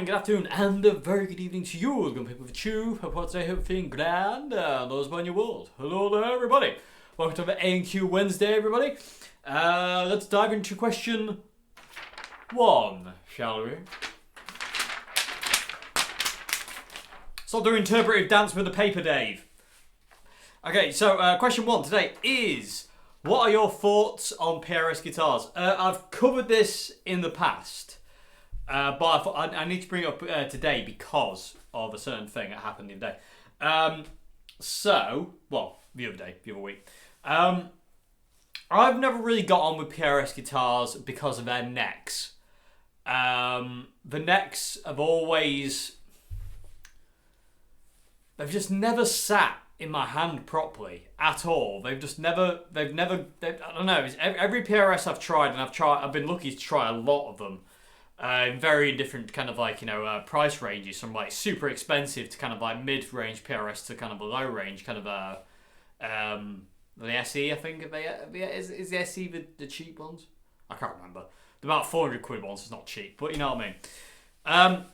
good afternoon, and a very good evening to you. Good people with you. Hope what's I hope feeling grand and those in your world. Hello there, everybody. Welcome to the A&Q Wednesday, everybody. Let's dive into question 1, shall we? Stop doing interpretive dance with the paper, Dave. Okay, so question 1 today is: what are your thoughts on PRS guitars? I've covered this in the past. But I thought I need to bring it up today because of a certain thing that happened the other day. The other week. I've never really got on with PRS guitars because of their necks. The necks have always... They've just never sat in my hand properly at all. I don't know. Every PRS I've tried, and I've been lucky to try a lot of them. In very different kind of price ranges, from like super expensive to kind of like mid-range PRS to kind of below range, kind of the SE, I think. Is the SE the cheap ones? I can't remember. They're about 400 quid ones. It's not cheap, but you know what I mean.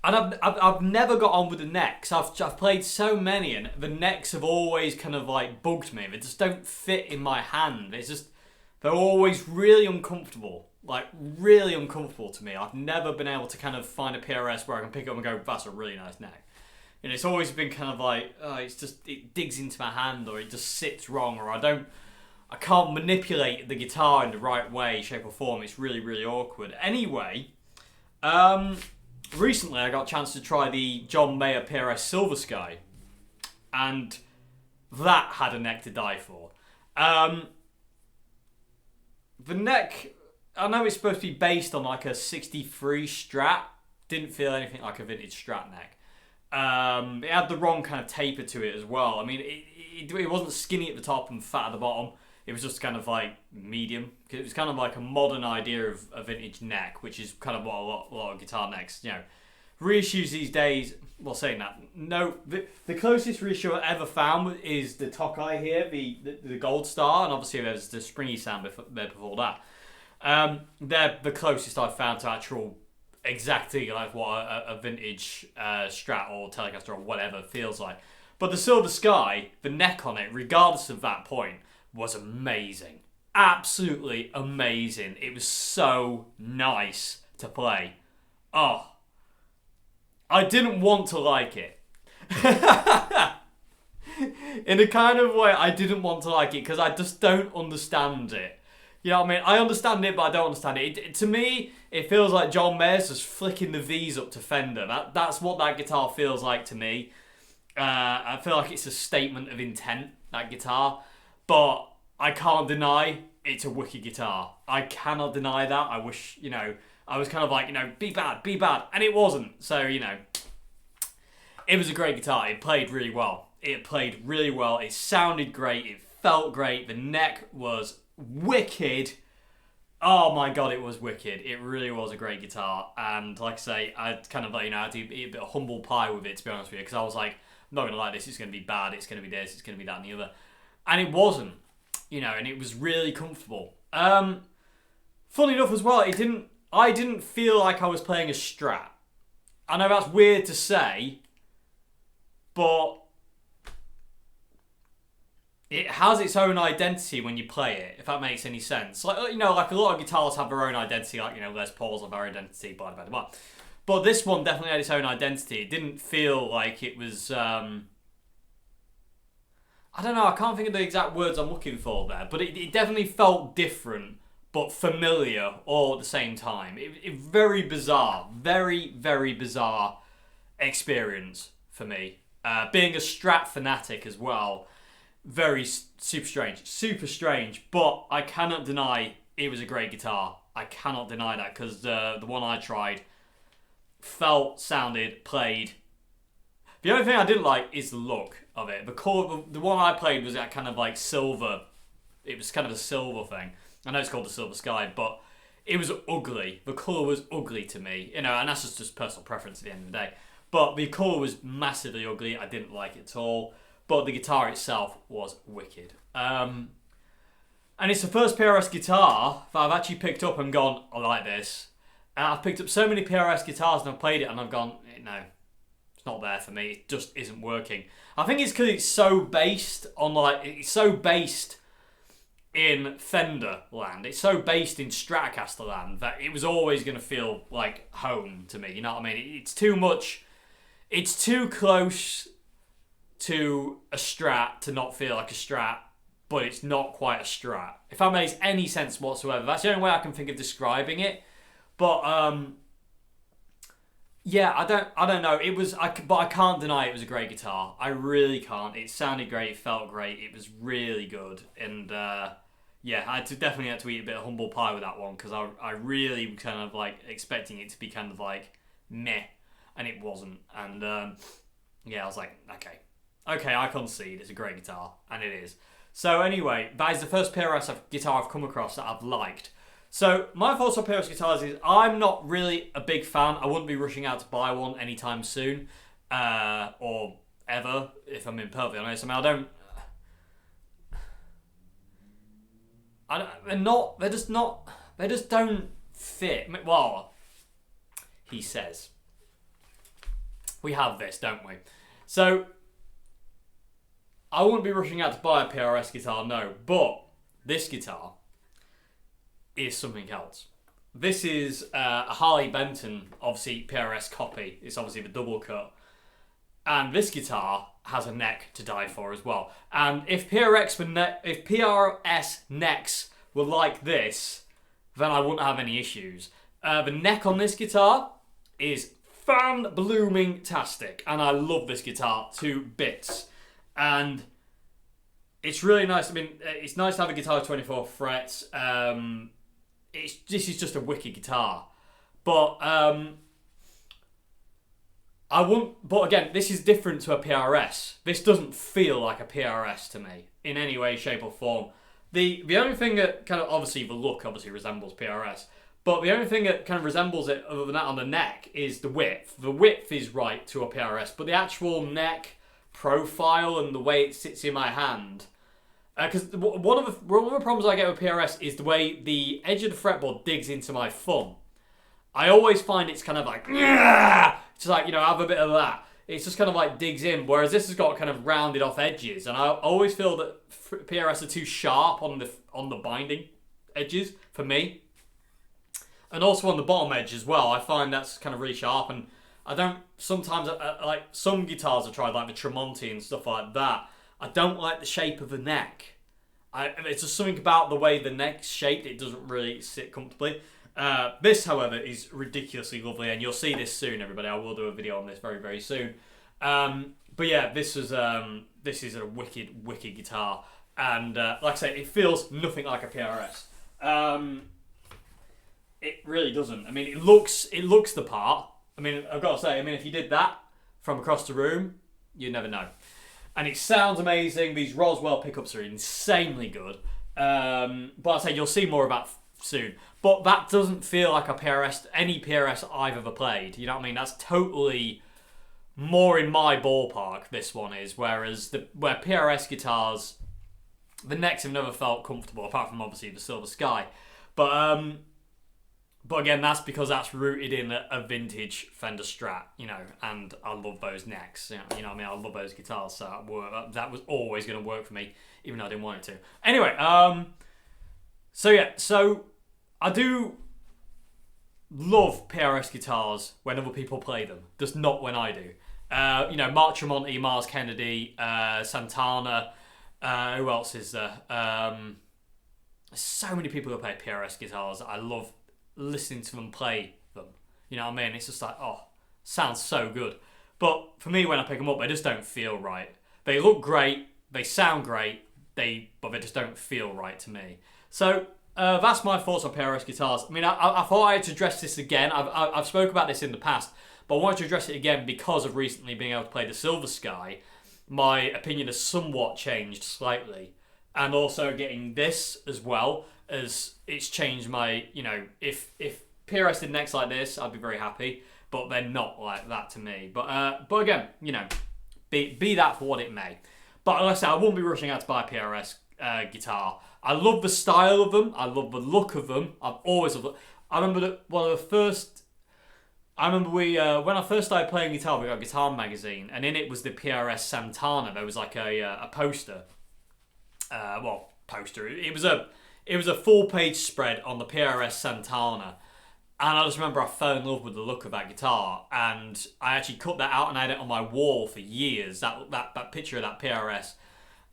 And I've never got on with the necks. I've played so many, and the necks have always kind of like bugged me. They just don't fit in my hand. They're always really uncomfortable. Like, really uncomfortable to me. I've never been able to kind of find a PRS where I can pick it up and go, that's a really nice neck. And it's always been kind of like, it digs into my hand, or it just sits wrong, or I can't manipulate the guitar in the right way, shape or form. It's really, really awkward. Anyway, recently I got a chance to try the John Mayer PRS Silver Sky, and that had a neck to die for. The neck... I know it's supposed to be based on like a 63 Strat. Didn't feel anything like a vintage Strat neck. It had the wrong kind of taper to it as well. I mean, it wasn't skinny at the top and fat at the bottom. It was just kind of like medium. It was kind of like a modern idea of a vintage neck, which is kind of what a lot of guitar necks, reissues these days. Well, saying that, no, the closest reissue I ever found is the Tokai here, the Gold Star, and obviously there's the Springy sound before that. They're the closest I've found to actual exactly like what a vintage Strat or Telecaster or whatever feels like. But the Silver Sky, the neck on it, regardless of that point, was amazing. Absolutely amazing. It was so nice to play. Oh, I didn't want to like it. In a kind of way, I didn't want to like it because I just don't understand it. You know what I mean? I understand it, but I don't understand it. To me, it feels like John Mayer's just flicking the V's up to Fender. That's what that guitar feels like to me. I feel like it's a statement of intent, that guitar. But I can't deny it's a wicked guitar. I cannot deny that. I wish, I was kind of like, be bad. And it wasn't. So, it was a great guitar. It played really well. It sounded great. It felt great. The neck was wicked. Oh my god, it was wicked. It really was a great guitar. And like I say, I kind of I had to eat a bit of humble pie with it, to be honest with you, because I was like, I'm not going to like this, it's going to be bad, it's going to be this, it's going to be that and the other. And it wasn't, and it was really comfortable. Funny enough as well, I didn't feel like I was playing a Strat. I know that's weird to say, but it has its own identity when you play it, if that makes any sense. Like a lot of guitars have their own identity, like, Les Pauls have their identity, blah, blah, blah. But this one definitely had its own identity. It didn't feel like it was, I don't know, I can't think of the exact words I'm looking for there, but it definitely felt different, but familiar all at the same time. It very bizarre, very, very bizarre experience for me. Being a Strat fanatic as well, very super strange, but I cannot deny it was a great guitar. I cannot deny that, because the one I tried felt, sounded, played. The only thing I didn't like is the look of it. The one I played was that kind of like silver. It was kind of a silver thing. I know it's called the Silver Sky, but it was ugly. The colour was ugly to me, and that's just personal preference at the end of the day. But the colour was massively ugly. I didn't like it at all. But the guitar itself was wicked. And it's the first PRS guitar that I've actually picked up and gone, I like this. And I've picked up so many PRS guitars and I've played it and I've gone, no, it's not there for me. It just isn't working. I think it's because it's so based on in Fender land. It's so based in Stratocaster land that it was always going to feel like home to me. You know what I mean? It's too much. It's too close to a Strat to not feel like a Strat, but it's not quite a Strat. If that makes any sense whatsoever. That's the only way I can think of describing it. But yeah, I don't know. But I can't deny it was a great guitar. I really can't. It sounded great. It felt great. It was really good. And yeah, I definitely had to eat a bit of humble pie with that one because I really kind of like expecting it to be kind of like meh, and it wasn't. And yeah, I was like, okay, I concede. It's a great guitar, and it is. So anyway, that is the first PRS guitar I've come across that I've liked. So my thoughts on PRS guitars is I'm not really a big fan. I wouldn't be rushing out to buy one anytime soon, or ever, if I'm being perfectly honest. I mean, they just don't fit. Well, he says. We have this, don't we? So, I wouldn't be rushing out to buy a PRS guitar, no. But, this guitar is something else. This is a Harley Benton, obviously, PRS copy. It's obviously the double cut. And this guitar has a neck to die for as well. And if PRS necks were like this, then I wouldn't have any issues. The neck on this guitar is fan-blooming-tastic. And I love this guitar to bits. And it's really nice. I mean, it's nice to have a guitar with 24 frets. This is just a wicked guitar. But I won't. But again, this is different to a PRS. This doesn't feel like a PRS to me in any way, shape, or form. The only thing that kind of obviously the look obviously resembles PRS, but the only thing that kind of resembles it other than that on the neck is the width. The width is right to a PRS, but the actual neck profile and the way it sits in my hand. Because one of the problems I get with PRS is the way the edge of the fretboard digs into my thumb. I always find it's kind of like, just like, have a bit of that. It's just kind of like digs in, whereas this has got kind of rounded off edges, and I always feel that PRS are too sharp on the binding edges for me, and also on the bottom edge as well. I find that's kind of really sharp, and I don't sometimes like some guitars I tried like the Tremonti and stuff like that. I don't like the shape of the neck. It's just something about the way the neck's shaped. It doesn't really sit comfortably. This, however, is ridiculously lovely, and you'll see this soon, everybody. I will do a video on this very, very soon. But yeah, this is a wicked, wicked guitar, and like I say, it feels nothing like a PRS. It really doesn't. I mean, it looks the part. I mean, I've got to say, if you did that from across the room, you'd never know. And it sounds amazing. These Roswell pickups are insanely good. But I say you'll see more about soon. But that doesn't feel like any PRS I've ever played. You know what I mean? That's totally more in my ballpark, this one is. Whereas where PRS guitars, the necks have never felt comfortable, apart from obviously the Silver Sky. But again, that's because that's rooted in a vintage Fender Strat, and I love those necks. You know what I mean? I love those guitars, so that was always going to work for me, even though I didn't want it to. Anyway, so I do love PRS guitars when other people play them, just not when I do. Mark Tremonti, Mars Kennedy, Santana, who else is there? So many people who play PRS guitars. I love listening to them play them. You know what I mean? It's just like, sounds so good. But for me, when I pick them up, they just don't feel right. They look great, they sound great, but they just don't feel right to me. So that's my thoughts on PRS guitars. I mean, I thought I had to address this again. I've spoke about this in the past, but I wanted to address it again because of recently being able to play the Silver Sky. My opinion has somewhat changed slightly. And also getting this as well, as it's changed my, if PRS did necks like this, I'd be very happy, but they're not like that to me. But again, be that for what it may. But like I said, I won't be rushing out to buy a PRS guitar. I love the style of them. I love the look of them. I've always loved it. I remember that one of the first. I remember when I first started playing guitar, we got a guitar magazine, and in it was the PRS Santana. There was like a poster. Poster. It was a full-page spread on the PRS Santana, and I just remember I fell in love with the look of that guitar, and I actually cut that out and had it on my wall for years. That picture of that PRS,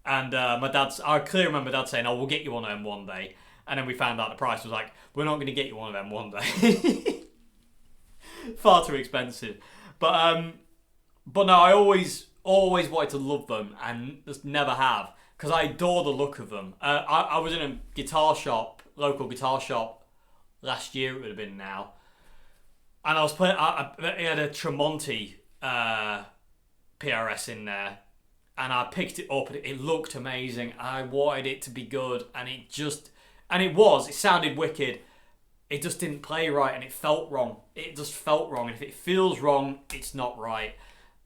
and I clearly remember Dad saying, "Oh, we'll get you one of them one day," and then we found out the price was like, "We're not going to get you one of them one day." Far too expensive, but no, I always wanted to love them and just never have, because I adore the look of them. I was in a local guitar shop last year, it would have been now, and I was playing. It had a Tremonti PRS in there, and I picked it up and it looked amazing. I wanted it to be good, and it sounded wicked. It just didn't play right, and it felt wrong. It just felt wrong, and if it feels wrong, it's not right.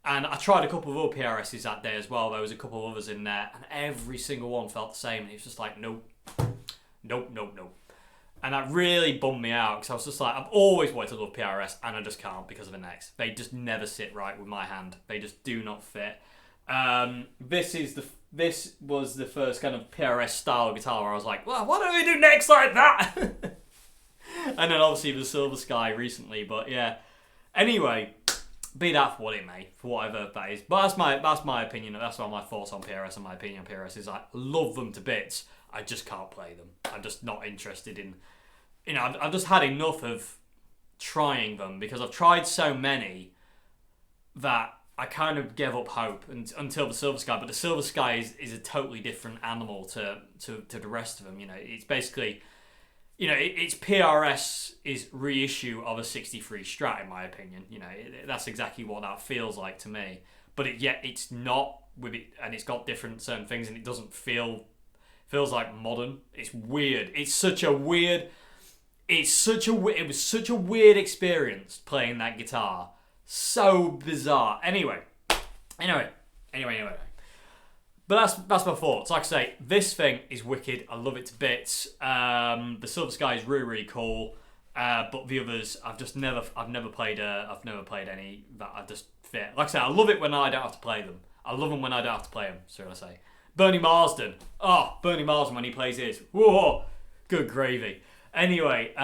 And I tried a couple of other PRSs that day as well. There was a couple of others in there, and every single one felt the same. And it was just like, nope. And that really bummed me out, because I was just like, I've always wanted to love PRS, and I just can't because of the necks. They just never sit right with my hand. They just do not fit. This was the first kind of PRS style guitar where I was like, well, why don't we do necks like that? And then obviously the Silver Sky recently, but yeah. Anyway, be that for what it may, for whatever that is. But that's my opinion. That's my thoughts on PRS, and my opinion on PRS is I love them to bits. I just can't play them. I'm just not interested in. I've just had enough of trying them, because I've tried so many that I kind of gave up hope until the Silver Sky. But the Silver Sky is a totally different animal to the rest of them. It's basically. It's PRS is reissue of a 63 Strat, in my opinion. That's exactly what that feels like to me. But it's not with it, and it's got different certain things, and it doesn't feels like modern. It's weird. It was such a weird experience playing that guitar. So bizarre. Anyway. But that's my thoughts. Like I say, this thing is wicked. I love it to bits. The Silver Sky is really, really cool. But the others, I've never played any that I just fit. Like I say, I love it when I don't have to play them. I love them when I don't have to play them. Should I say? Bernie Marsden. Oh, Bernie Marsden when he plays his. Whoa, good gravy. Anyway,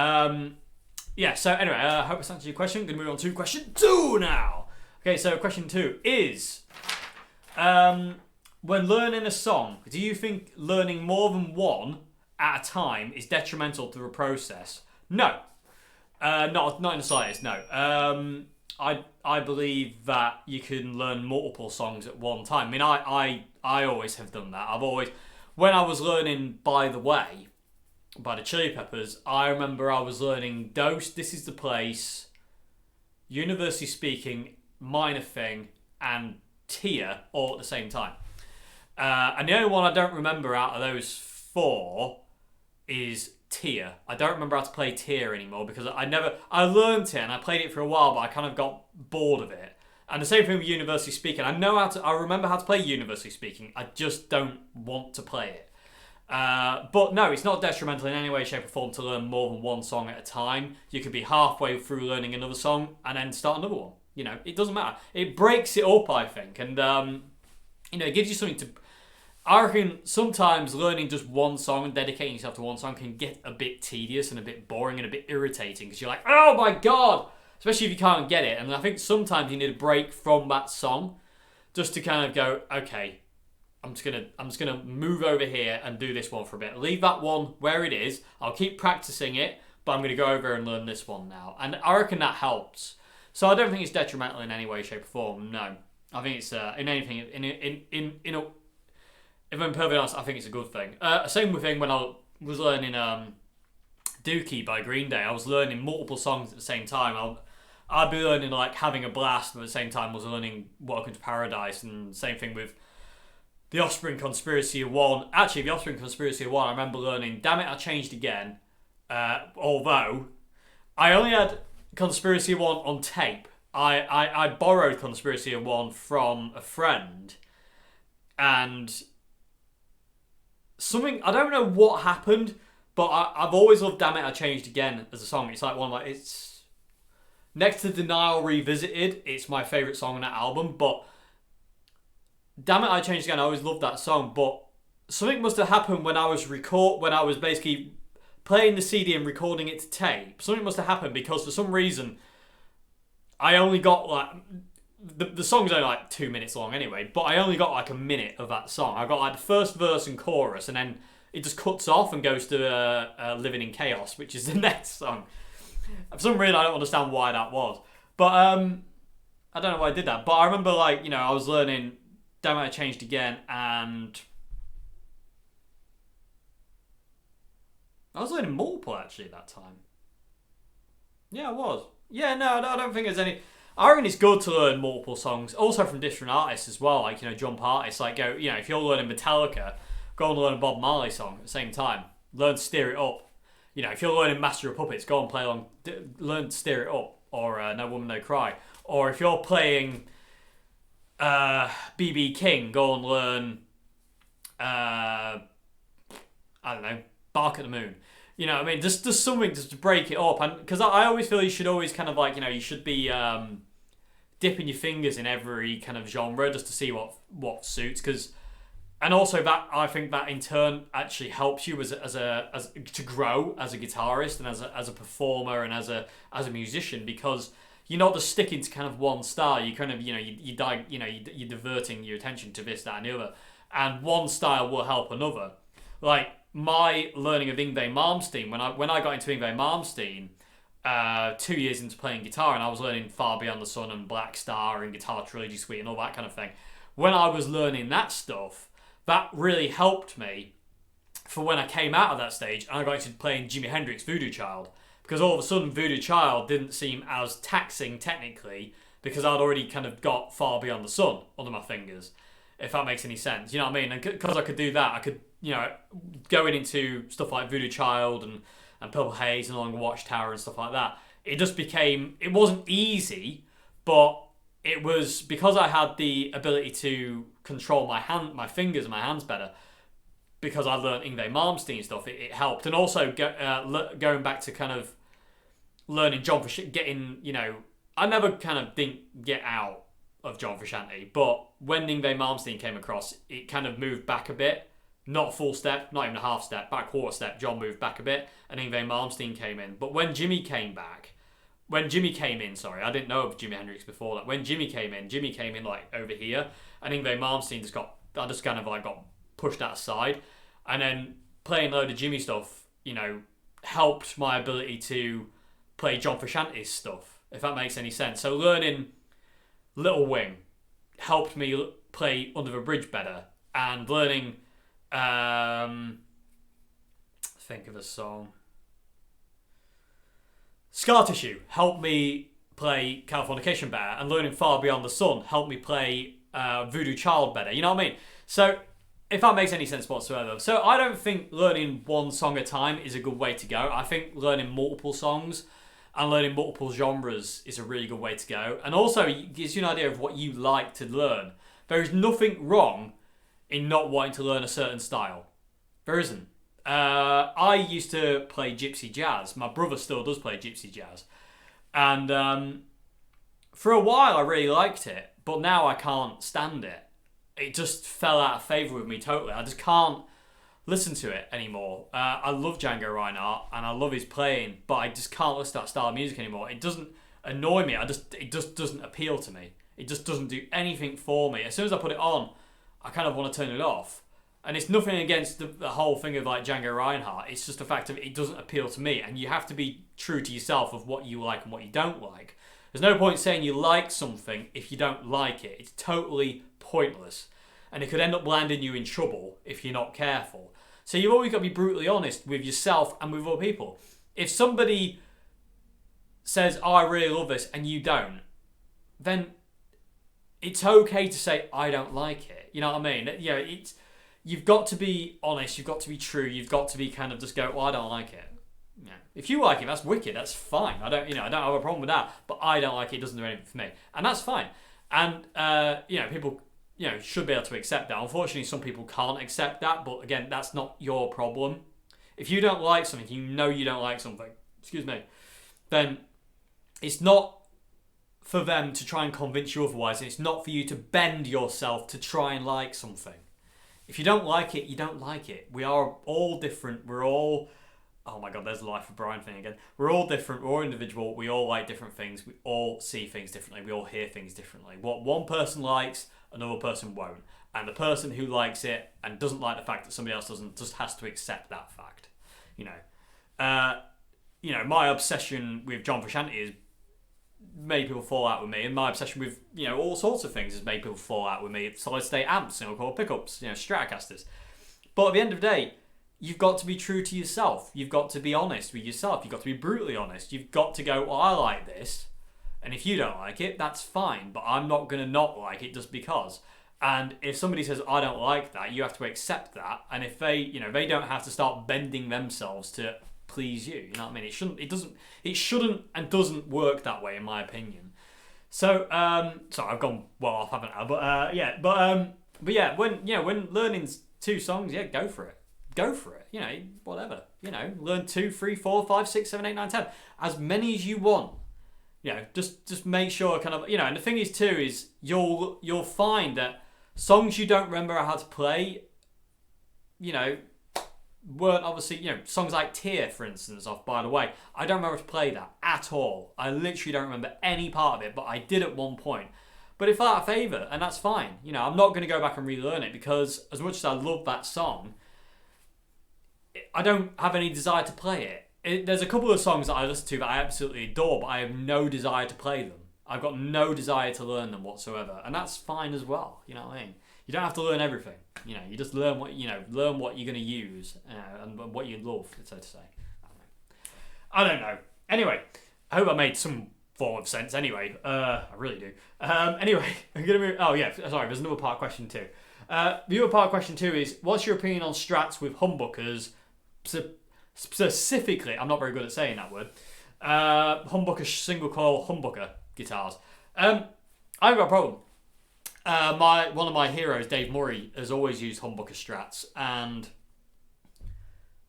yeah. So anyway, I hope this answers your question. I'm gonna move on to question 2 now. Okay, so question 2 is, when learning a song, do you think learning more than one at a time is detrimental to the process? No. Not in the slightest, no. I believe that you can learn multiple songs at one time. I mean, I always have done that. When I was learning By the Way, by the Chili Peppers, I remember I was learning Dose, This Is the Place, Universally Speaking, Minor Thing, and Tia all at the same time. And the only one I don't remember out of those 4 is Tia. I don't remember how to play Tia anymore, because I learned it and I played it for a while, but I kind of got bored of it. And the same thing with Universally Speaking. I remember how to play Universally Speaking. I just don't want to play it. But no, it's not detrimental in any way, shape or form to learn more than one song at a time. You could be halfway through learning another song and then start another one. It doesn't matter. It breaks it up, I think. And, it gives you something to... I reckon sometimes learning just one song and dedicating yourself to one song can get a bit tedious and a bit boring and a bit irritating, because you're like, oh my god! Especially if you can't get it. And I think sometimes you need a break from that song just to kind of go, okay, I'm just gonna move over here and do this one for a bit. Leave that one where it is. I'll keep practicing it, but I'm gonna go over and learn this one now. And I reckon that helps. So I don't think it's detrimental in any way, shape, or form. No, I think it's in anything in a. If I'm perfectly honest, I think it's a good thing. Same thing when I was learning Dookie by Green Day. I was learning multiple songs at the same time. I'd be learning like Having a Blast, but at the same time I was learning Welcome to Paradise, and same thing with The Offspring Conspiracy of One. Actually, The Offspring Conspiracy of One, I remember learning Damn It, I Changed Again. Although I only had Conspiracy of One on tape. I borrowed Conspiracy of One from a friend, and something, I don't know what happened, But I've always loved Damn It, I Changed Again as a song. It's like one of my... It's... Next to Denial Revisited, it's my favourite song on that album. But Damn It, I Changed Again, I always loved that song. But something must have happened when I was basically playing the CD and recording it to tape. Something must have happened because for some reason I only got like... The song's only like 2 minutes long anyway, but I only got like a minute of that song. I got like the first verse and chorus, and then it just cuts off and goes to Living in Chaos, which is the next song. For some reason, I don't understand why that was. But I don't know why I did that. But I remember, like, I was learning Damn It, I Changed Again, and I was learning Multiple, actually, at that time. Yeah, I was. Yeah, no, I don't think there's any... I reckon it's good to learn multiple songs, also from different artists as well, like, jump artists. Like, if you're learning Metallica, go and learn a Bob Marley song at the same time. Learn to steer it up. If you're learning Master of Puppets, go and play along, learn to steer it up, or No Woman No Cry. Or if you're playing B.B. King, go and learn, I don't know, Bark at the Moon. You know what I mean? Just something just to break it up. And because I always feel you should always kind of like, you should be dipping your fingers in every kind of genre just to see what suits. And also that, I think that in turn actually helps you as to grow as a guitarist and as a performer and as a musician, because you're not just sticking to kind of one style. You kind of, you're diverting your attention to this, that, and the other. And one style will help another. Like, my learning of Yngwie Malmsteen, when I got into Yngwie Malmsteen 2 years into playing guitar, and I was learning Far Beyond the Sun and Black Star and Guitar Trilogy Suite and all that kind of thing, when I was learning that stuff, that really helped me for when I came out of that stage and I got into playing Jimi Hendrix Voodoo Child, because all of a sudden Voodoo Child didn't seem as taxing technically because I'd already kind of got Far Beyond the Sun under my fingers, if that makes any sense. You know what I mean? And because I could do that, I could, going into stuff like Voodoo Child and Purple Haze and Along the Watchtower and stuff like that, it just became, it wasn't easy, but it was because I had the ability to control my fingers and my hands better, because I learned Yngwie Malmsteen stuff, it helped. And also going back to kind of learning John Frusciante, getting, I never kind of didn't get out of John Frusciante, but when Yngwie Malmsteen came across, it kind of moved back a bit. Not a full step, not even a half step, back quarter step, John moved back a bit, and Yngwie Malmsteen came in. But when Jimmy came in, I didn't know of Jimi Hendrix before that. When Jimmy came in like over here, and Yngwie Malmsteen got pushed that aside. And then playing a load of Jimmy stuff, helped my ability to play John Frusciante's stuff, if that makes any sense. So learning Little Wing helped me play Under the Bridge better, and learning think of a song. Scar Tissue helped me play Californication better, and learning Far Beyond the Sun helped me play Voodoo Child better. You know what I mean? So, if that makes any sense whatsoever. So, I don't think learning one song at a time is a good way to go. I think learning multiple songs and learning multiple genres is a really good way to go. And also, it gives you an idea of what you like to learn. There is nothing wrong in not wanting to learn a certain style. There isn't. I used to play gypsy jazz. My brother still does play gypsy jazz. And for a while I really liked it, but now I can't stand it. It just fell out of favour with me totally. I just can't listen to it anymore. I love Django Reinhardt and I love his playing, but I just can't listen to that style of music anymore. It doesn't annoy me. It just doesn't appeal to me. It just doesn't do anything for me. As soon as I put it on, I kind of want to turn it off. And it's nothing against the whole thing of like Django Reinhardt. It's just the fact of it doesn't appeal to me. And you have to be true to yourself of what you like and what you don't like. There's no point saying you like something if you don't like it. It's totally pointless. And it could end up landing you in trouble if you're not careful. So you've always got to be brutally honest with yourself and with other people. If somebody says, oh, I really love this, and you don't, then it's okay to say, I don't like it. You know what I mean? You've got to be honest, you've got to be true, you've got to be kind of just go, well, I don't like it. Yeah. If you like it, that's wicked, that's fine. I don't have a problem with that, but I don't like it, it doesn't do anything for me. And that's fine. And, people, should be able to accept that. Unfortunately, some people can't accept that, but again, that's not your problem. If you don't like something, you know you don't like something, excuse me, then it's not for them to try and convince you otherwise. It's not for you to bend yourself to try and like something. If you don't like it, you don't like it. We are all different. We're all... Oh my god, there's the Life of Brian thing again. We're all different. We're all individual. We all like different things. We all see things differently. We all hear things differently. What one person likes, another person won't. And the person who likes it and doesn't like the fact that somebody else doesn't just has to accept that fact. You know, my obsession with John Frusciante has made people fall out with me, and my obsession with, you know, all sorts of things has made people fall out with me. Solid state amps, single coil pickups, you know, Stratocasters. But at the end of the day, you've got to be true to yourself. You've got to be honest with yourself. You've got to be brutally honest. You've got to go, well, I like this, and if you don't like it, that's fine, but I'm not going to not like it just because. And if somebody says, I don't like that, you have to accept that. And if they, you know, they don't have to start bending themselves to please you. You know what I mean? It shouldn't and doesn't work that way, in my opinion. So, sorry, I've gone well off, haven't I? But yeah, when learning 2 songs, yeah, go for it. Go for it. You know, whatever. You know, learn 2, 3, 4, 5, 6, 7, 8, 9, 10. As many as you want. You know, just make sure kind of, you know, and the thing is too is you'll find that songs you don't remember how to play, you know, weren't obviously, you know, songs like Tear, for instance, off By the Way. I don't remember how to play that at all. I literally don't remember any part of it, but I did at one point. But it fell out of favour, and that's fine. You know, I'm not going to go back and relearn it because as much as I love that song, I don't have any desire to play it. There's a couple of songs that I listen to that I absolutely adore, but I have no desire to play them. I've got no desire to learn them whatsoever, and that's fine as well. You know what I mean? You don't have to learn everything. You know, you just learn what you're going to use and what you love, so to say. I don't know. Anyway, I hope I made some form of sense. Anyway, I really do. Anyway, I'm gonna move. Oh yeah, sorry. There's another part of question 2. The other part of question 2 is, what's your opinion on strats with humbuckers? Specifically, I'm not very good at saying that word. Humbucker, single coil humbucker guitars. I've got a problem. One of my heroes, Dave Murray, has always used humbucker strats, and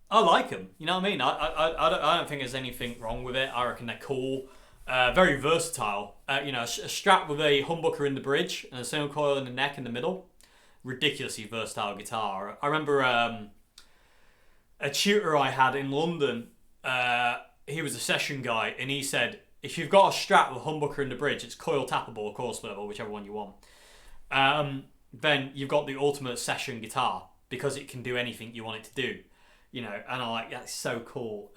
I like them. You know what I mean? I don't think there's anything wrong with it. I reckon they're cool, very versatile. You know, a strat with a humbucker in the bridge and a single coil in the neck in the middle. Ridiculously versatile guitar. I remember a tutor I had in London. He was a session guy, and he said, if you've got a strat with humbucker in the bridge, it's coil tappable or coil splittable, whichever one you want. Then you've got the ultimate session guitar because it can do anything you want it to do, you know. And I'm like, that's so cool.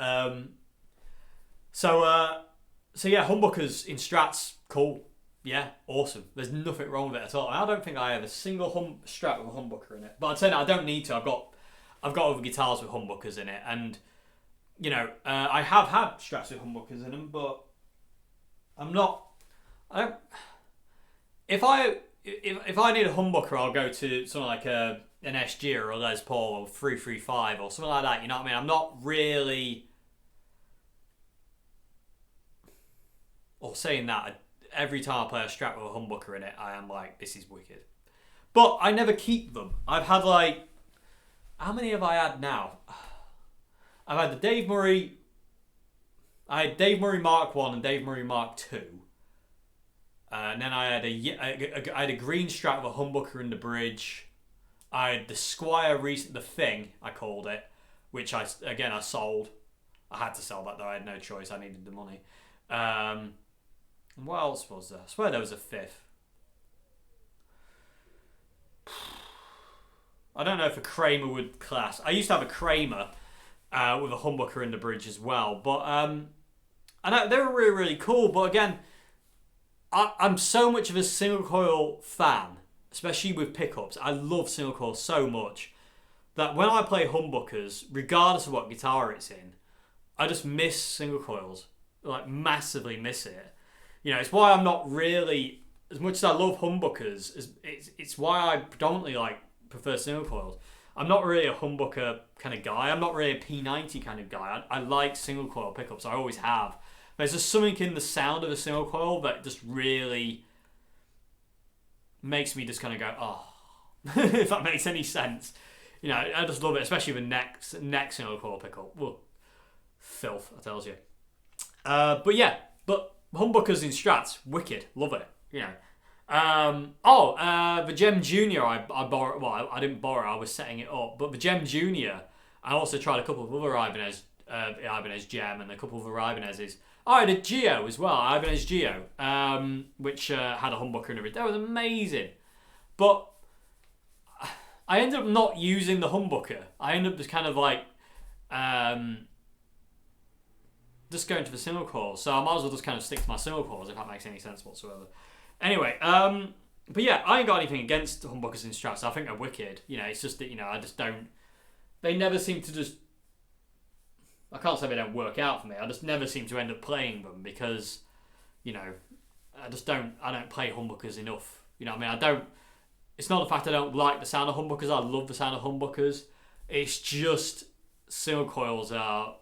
So yeah, humbuckers in strats, cool. Yeah, awesome. There's nothing wrong with it at all. I don't think I have a single strat with a humbucker in it. But I'd say that I don't need to. I've got other guitars with humbuckers in it, and you know, I have had strats with humbuckers in them, but If I need a humbucker, I'll go to something like an SG or a Les Paul or 335 or something like that. You know what I mean? I'm not really. Or saying that, every time I play a strat with a humbucker in it, I am like, this is wicked. But I never keep them. I've had like, how many have I had now? I've had the Dave Murray. I had Dave Murray Mark 1 and Dave Murray Mark 2. And then I had a green strat with a humbucker in the bridge. I had the Squire the Thing, I called it, which I sold. I had to sell that though. I had no choice. I needed the money. What else was there? I swear there was a 5th. I don't know if a Kramer would class. I used to have a Kramer with a humbucker in the bridge as well, but I know they were really, really cool. But again, I'm so much of a single coil fan, especially with pickups. I love single coil so much that when I play humbuckers, regardless of what guitar it's in, I just miss single coils, like massively miss it. You know, it's why I'm not really, as much as I love humbuckers, it's why I predominantly prefer single coils. I'm not really a humbucker kind of guy. I'm not really a P90 kind of guy. I like single coil pickups. I always have. There's just something in the sound of a single coil that just really makes me just kind of go, oh, if that makes any sense. You know, I just love it, especially with neck single coil pickup. Whoa, filth, I tells you. But yeah, but humbuckers in strats, wicked, love it. You know. The Gem Junior I borrowed. Well, I didn't borrow. I was setting it up. But the Gem Junior, I also tried a couple of other Ibanez Gem and a couple of other Ibanez's. Oh, I did Geo as well, Ibanez Geo, which had a humbucker and everything. That was amazing. But I ended up not using the humbucker. I ended up just kind of like just going to the single coils. So I might as well just kind of stick to my single coils if that makes any sense whatsoever. Anyway, but yeah, I ain't got anything against humbuckers in strats. I think they're wicked. You know, it's just that, you know, I just don't. They never seem to just. I can't say they don't work out for me. I just never seem to end up playing them because, you know, I don't play humbuckers enough. You know what I mean? I don't. It's not the fact I don't like the sound of humbuckers. I love the sound of humbuckers. It's just single coils are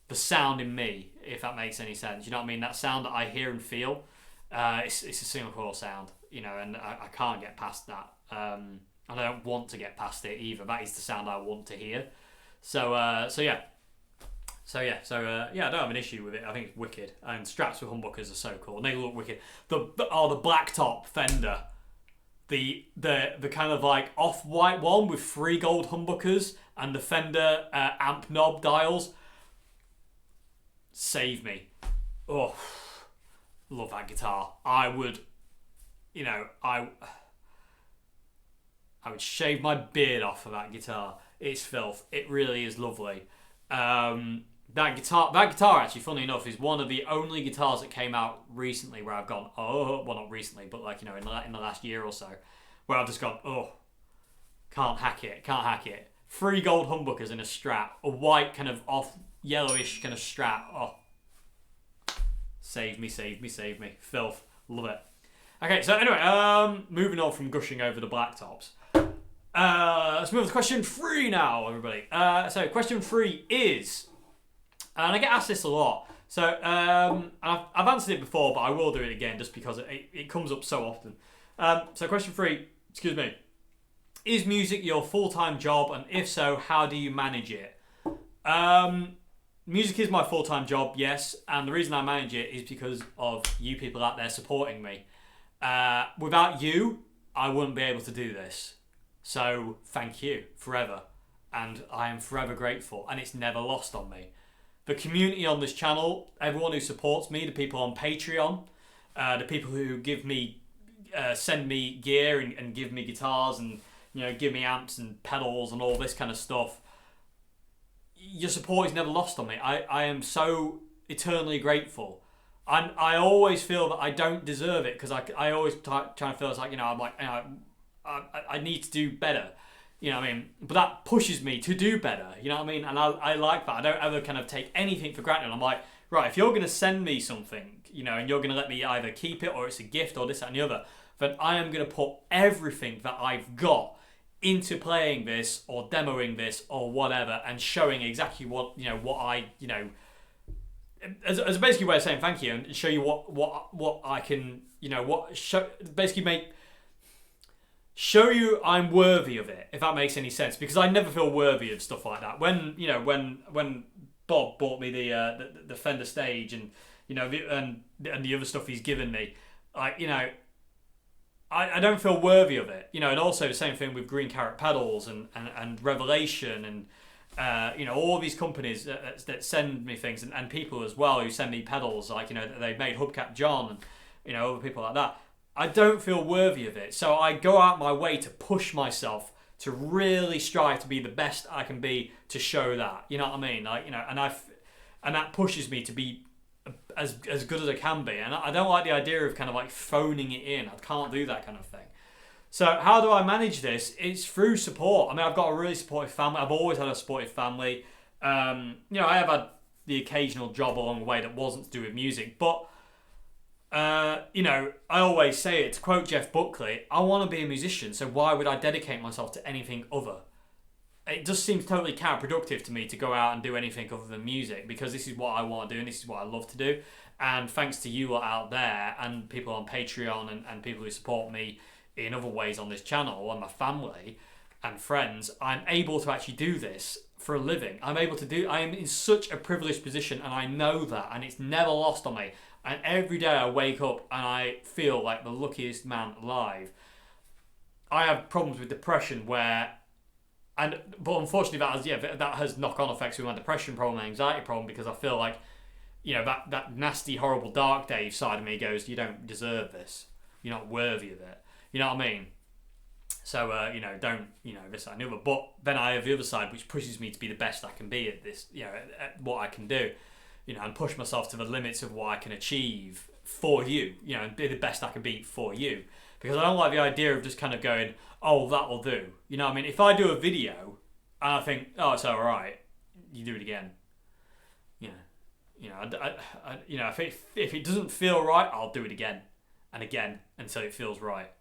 the sound in me, if that makes any sense. You know what I mean? That sound that I hear and feel, it's a single coil sound, you know, and I can't get past that. And I don't want to get past it either. That is the sound I want to hear. So yeah, I don't have an issue with it. I think it's wicked. And straps with humbuckers are so cool. And they look wicked. The blacktop Fender. The kind of like off-white one with 3 gold humbuckers and the Fender amp knob dials. Save me. Oh, love that guitar. I would shave my beard off for that guitar. It's filth. It really is lovely. That guitar actually, funny enough, is one of the only guitars that came out recently where I've gone, oh, well, not recently, but like, you know, in the last year or so, where I've just gone, oh, can't hack it. 3 gold humbuckers in a Strat, a white kind of off yellowish kind of Strat. Oh, save me, filth, love it. Okay, so anyway, moving on from gushing over the blacktops. Let's move on to question 3 now, everybody. So question 3 is, and I get asked this a lot. So I've answered it before, but I will do it again just because it comes up so often. So question 3, excuse me, is music your full-time job, and if so, how do you manage it? Music is my full-time job, yes, and the reason I manage it is because of you people out there supporting me. Without you, I wouldn't be able to do this. So thank you forever, and I am forever grateful, and it's never lost on me. The community on this channel, everyone who supports me, the people on Patreon, the people who give me, send me gear and give me guitars and, you know, give me amps and pedals and all this kind of stuff. Your support is never lost on me. I am so eternally grateful. I always feel that I don't deserve it because I always try to feel it's like, you know, I'm like, you know, I need to do better. You know what I mean? But that pushes me to do better. You know what I mean? And I like that. I don't ever kind of take anything for granted. I'm like, right, if you're going to send me something, you know, and you're going to let me either keep it or it's a gift or this, that, and the other, then I am going to put everything that I've got into playing this or demoing this or whatever and showing exactly what, you know, what I, you know, as a basically way of saying thank you and show you what I can, you know, show you I'm worthy of it, if that makes any sense, because I never feel worthy of stuff like that. When, you know, when Bob bought me the Fender Stage and, you know, and the other stuff he's given me, like, you know, I don't feel worthy of it, you know. And also the same thing with Green Carrot Pedals and Revelation and you know, all these companies that send me things and people as well who send me pedals, like, you know, they've made Hubcap John and, you know, other people like that. I don't feel worthy of it, so I go out my way to push myself to really strive to be the best I can be to show that, you know what I mean? Like, you know, and that pushes me to be as good as I can be, and I don't like the idea of kind of like phoning it in. I can't do that kind of thing. So how do I manage this? It's through support. I mean, I've got a really supportive family. I've always had a supportive family. You know, I have had the occasional job along the way that wasn't to do with music, but you know, I always say it, to quote Jeff Buckley, I want to be a musician, so why would I dedicate myself to anything other? It just seems totally counterproductive to me to go out and do anything other than music, because this is what I want to do and this is what I love to do. And thanks to you lot out there and people on Patreon and people who support me in other ways on this channel and my family, and friends, I'm able to actually do this for a living. I am in such a privileged position, and I know that, and it's never lost on me. And every day I wake up and I feel like the luckiest man alive. I have problems with depression but unfortunately that has knock-on effects with my depression problem and anxiety problem, because I feel like, that nasty, horrible, dark Dave side of me goes, you don't deserve this. You're not worthy of it. You know what I mean? So, don't, this, that, and the other. But then I have the other side, which pushes me to be the best I can be at this, at what I can do, and push myself to the limits of what I can achieve for you, and be the best I can be for you. Because I don't like the idea of just kind of going, oh, that'll do. You know what I mean? If I do a video and I think, oh, it's all right, you do it again. If it doesn't feel right, I'll do it again and again until it feels right.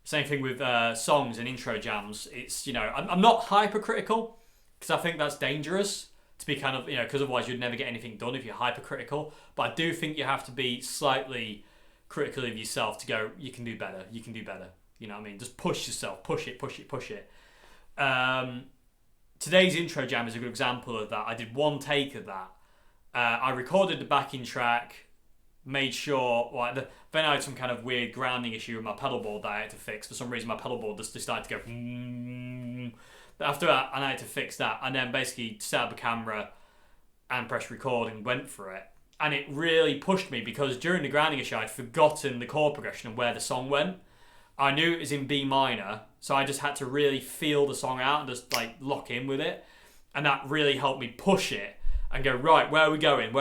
Same thing with songs and intro jams. It's, I'm not hypercritical, because I think that's dangerous to be kind of, because otherwise you'd never get anything done if you're hypercritical. But I do think you have to be slightly critical of yourself to go, you can do better. You can do better. You know what I mean? Just push yourself. Push it. Today's intro jam is a good example of that. I did one take of that. I recorded the backing track, made sure, then I had some kind of weird grounding issue with my pedal board that I had to fix. For some reason, my pedal board just decided to go. After that, and I had to fix that, and then basically set up a camera and press record and went for it. And it really pushed me, because during the grounding issue, I'd forgotten the chord progression and where the song went. I knew it was in B minor, so I just had to really feel the song out and just lock in with it. And that really helped me push it and go, right, where are we going?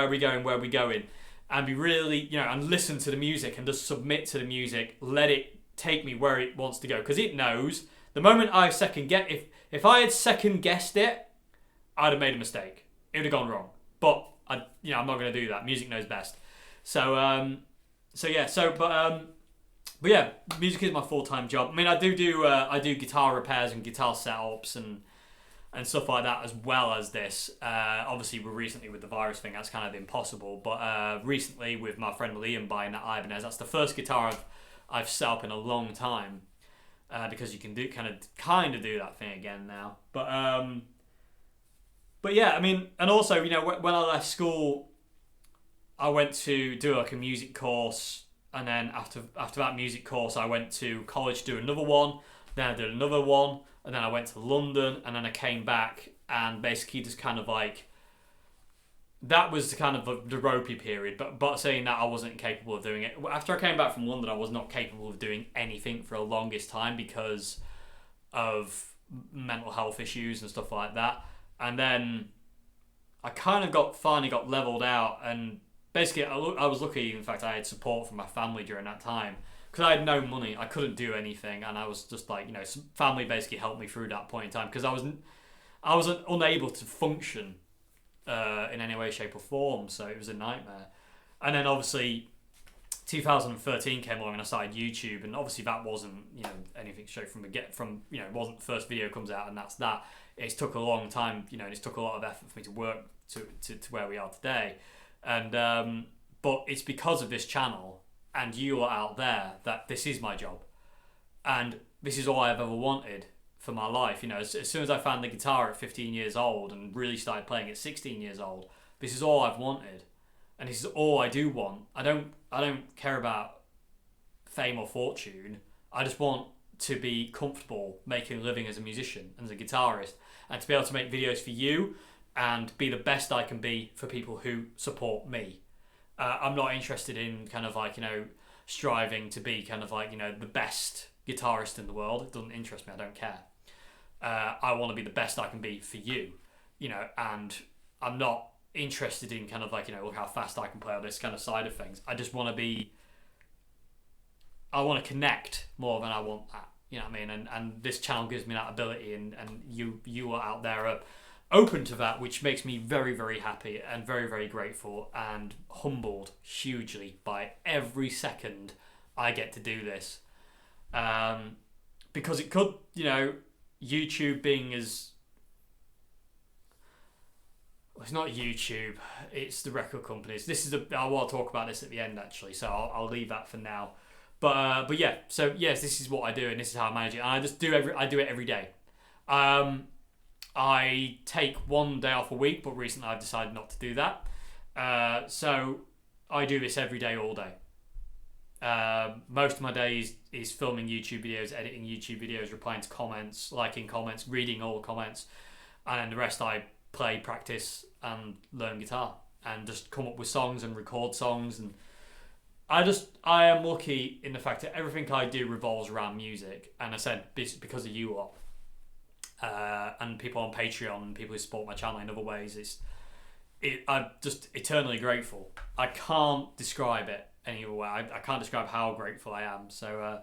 And be really, and listen to the music and just submit to the music, let it take me where it wants to go. Because it knows, the moment I if I had second guessed it, I'd have made a mistake. It would have gone wrong. But I'm not going to do that. Music knows best. But yeah, music is my full-time job. I mean, I do guitar repairs and guitar setups and stuff like that, as well as this. Obviously, recently with the virus thing, that's kind of impossible. But recently, with my friend Liam buying that Ibanez, that's the first guitar I've set up in a long time, because you can do kind of do that thing again now. But yeah, I mean, and also, when I left school, I went to do a music course, and then after that music course, I went to college to do another one. Then I did another one, and then I went to London, and then I came back, and basically just kind of that was kind of the ropey period. But saying that, I wasn't capable of doing it. After I came back from London, I was not capable of doing anything for the longest time because of mental health issues and stuff like that. And then I kind of finally got leveled out, and basically I was lucky. In fact, I had support from my family during that time, because I had no money. I couldn't do anything, and I was just family basically helped me through that point in time, because I was unable to function in any way, shape or form, so it was a nightmare. And then obviously 2013 came along and I started YouTube, and obviously that wasn't anything straight from it wasn't the first video comes out and that's that. It took a long time, and it took a lot of effort for me to work to where we are today. And but it's because of this channel and you are out there that this is my job, and this is all I've ever wanted for my life. As soon as I found the guitar at 15 years old and really started playing at 16 years old, this is all I've wanted, and this is all I do want. I don't care about fame or fortune. I just want to be comfortable making a living as a musician and as a guitarist, and to be able to make videos for you and be the best I can be for people who support me. I'm not interested in striving to be the best guitarist in the world. It doesn't interest me. I don't care. I want to be the best I can be for you, and I'm not interested in look how fast I can play on this kind of side of things. I just want to I want to connect more than I want that. You know what I mean? And this channel gives me that ability, and you are out there open to that, which makes me very, very happy and very, very grateful and humbled hugely by every second I get to do this. Because it could, YouTube being as... Well, it's not YouTube, it's the record companies. I will talk about this at the end, actually, so I'll leave that for now. But yeah, so yes, this is what I do, and this is how I manage it. And I do it every day. I take one day off a week, but recently I've decided not to do that. So I do this every day, all day. Most of my days is filming YouTube videos, editing YouTube videos, replying to comments, liking comments, reading all the comments, and then the rest I play, practice, and learn guitar, and just come up with songs and record songs. And I am lucky in the fact that everything I do revolves around music, and I said this because of you lot, and people on Patreon and people who support my channel in other ways. I'm just eternally grateful. I can't describe it any other way. I can't describe how grateful I am. So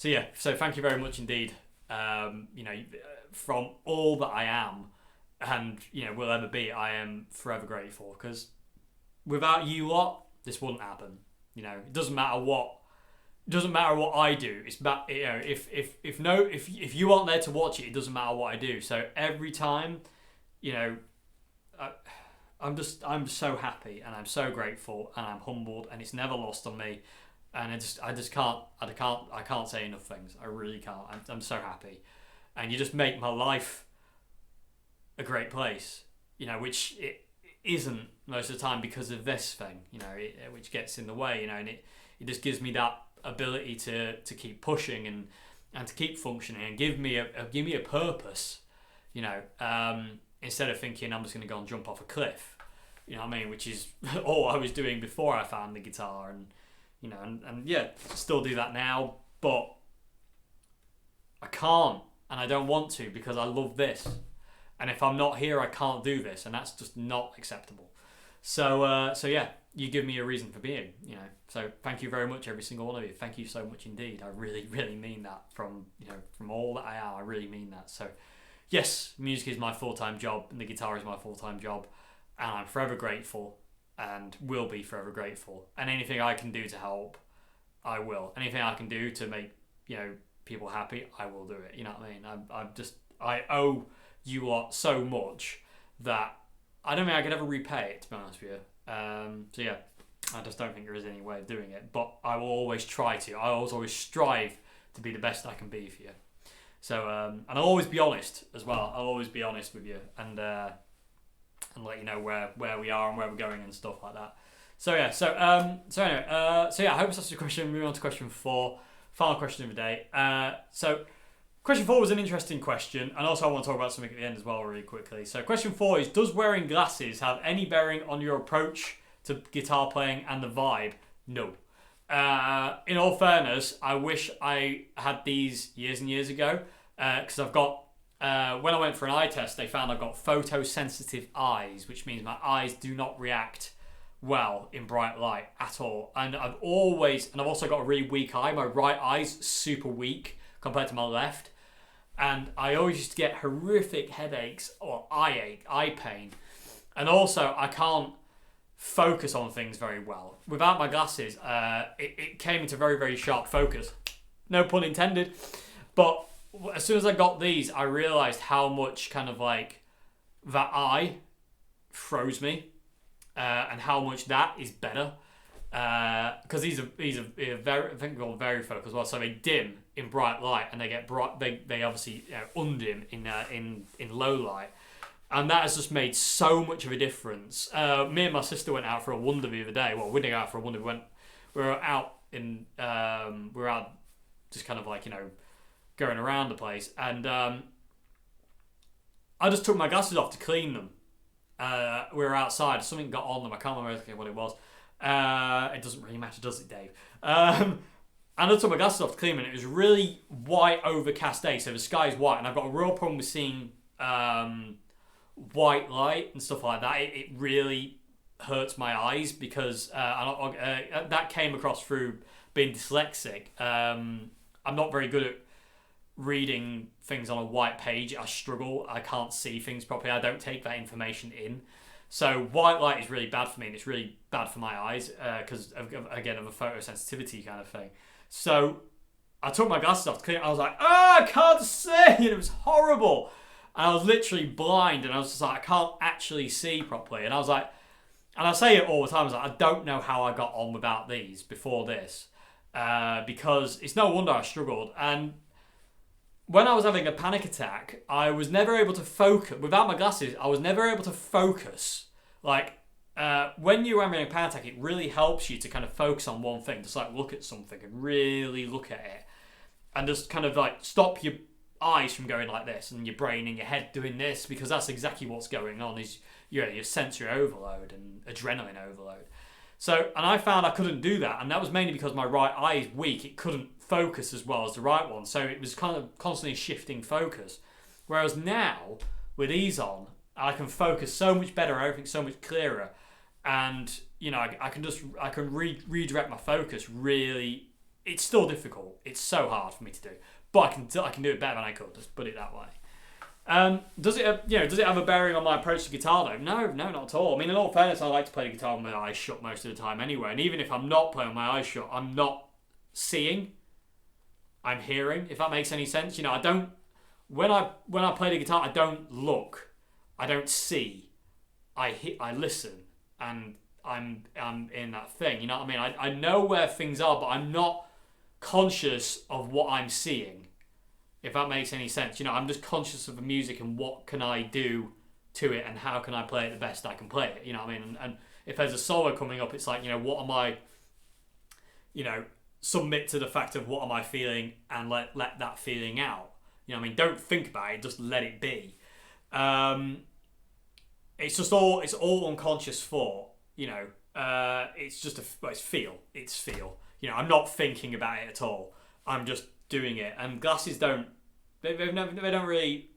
yeah. So thank you very much indeed. From all that I am, and will ever be, I am forever grateful, because without you lot, this wouldn't happen. It doesn't matter what I do. It's about, if you aren't there to watch it, it doesn't matter what I do. So every time, I'm so happy, and I'm so grateful, and I'm humbled, and it's never lost on me, and I can't say enough things. I really can't. I'm so happy, and you just make my life a great place, which it isn't most of the time because of this thing, which gets in the way, and it just gives me that ability to keep pushing and to keep functioning, and give me a purpose, instead of thinking I'm just going to go and jump off a cliff, which is all I was doing before I found the guitar, and yeah, still do that now, but I can't, and I don't want to, because I love this, and if I'm not here, I can't do this, and that's just not acceptable. So yeah, you give me a reason for being, so thank you very much, every single one of you. Thank you so much indeed. I really, really mean that from all that I am. I really mean that. So yes, music is my full-time job, and the guitar is my full-time job, and I'm forever grateful, and will be forever grateful. And anything I can do to help, I will. Anything I can do to make people happy, I will do it. You know what I mean? I owe you lot so much that I don't think I could ever repay it, to be honest with you. So yeah, I just don't think there is any way of doing it. But I will always try to. I always strive to be the best I can be for you. So and I'll always be honest as well. I'll always be honest with you, and let you know where we are and where we're going and stuff like that. So yeah. So anyway. I hope that's the question. Moving on to question 4, final question of the day. So question 4 was an interesting question, and also I want to talk about something at the end as well, really quickly. So question 4 is: does wearing glasses have any bearing on your approach to guitar playing and the vibe? No. In all fairness, I wish I had these years and years ago, because I've got, when I went for an eye test, they found I've got photosensitive eyes, which means my eyes do not react well in bright light at all. And I've also got a really weak eye. My right eye's super weak compared to my left. And I always used to get horrific headaches or eye pain. And also, I can't focus on things very well. Without my glasses, it came into very, very sharp focus. No pun intended. But as soon as I got these, I realised how much kind of like that eye froze me, and how much that is better. Because these are very, I think they're very focused as well. So they dim in bright light, and they get bright. They obviously undim in low light. And that has just made so much of a difference. Me and my sister went out for a wander the other day. Well, we didn't go out for a wander. We were out just kind of like, going around the place. And I just took my glasses off to clean them. We were outside. Something got on them. I can't remember exactly what it was. It doesn't really matter, does it, Dave? And I took my glasses off to clean them, and it was really white, overcast day. So the sky's white, and I've got a real problem with seeing white light and stuff like that. It really hurts my eyes, because that came across through being dyslexic. I'm not very good at reading things on a white page. I struggle. I can't see things properly. I don't take that information in. So white light is really bad for me, and it's really bad for my eyes because, again, of a photosensitivity kind of thing. So I took my glasses off to clean it. I was like, I can't see! And it was horrible. And I was literally blind, and I was just like, I can't actually see properly. And I was like, and I say it all the time, I was like, I don't know how I got on without these before this, because it's no wonder I struggled. And when I was having a panic attack, I was never able to focus. Without my glasses, I was never able to focus. Like, when you're having a panic attack, it really helps you to kind of focus on one thing. Just like look at something and really look at it. And just kind of like stop your eyes from going like this and your brain and your head doing this, because that's exactly what's going on is your sensory overload and adrenaline overload. So, and I found I couldn't do that, and that was mainly because my right eye is weak. It couldn't focus as well as the right one, so it was kind of constantly shifting focus. Whereas now, with these on, I can focus so much better, everything's so much clearer, and I can redirect my focus really. It's still difficult. It's so hard for me to do, but I can do it better than I could. Let's put it that way. Does it have a bearing on my approach to guitar though? No, not at all. I mean, in all fairness, I like to play the guitar with my eyes shut most of the time anyway. And even if I'm not playing with my eyes shut, I'm not seeing. I'm hearing. If that makes any sense, I don't. When I play the guitar, I don't look. I don't see. I listen, and I'm in that thing. You know what I mean? I know where things are, but I'm not conscious of what I'm seeing. If that makes any sense. I'm just conscious of the music and what can I do to it and how can I play it the best I can play it. You know what I mean? And if there's a solo coming up, it's like, what am I, submit to the fact of what am I feeling and let that feeling out. You know what I mean? Don't think about it, just let it be. It's all unconscious thought, it's just it's feel. I'm not thinking about it at all. I'm just doing it, and glasses don't really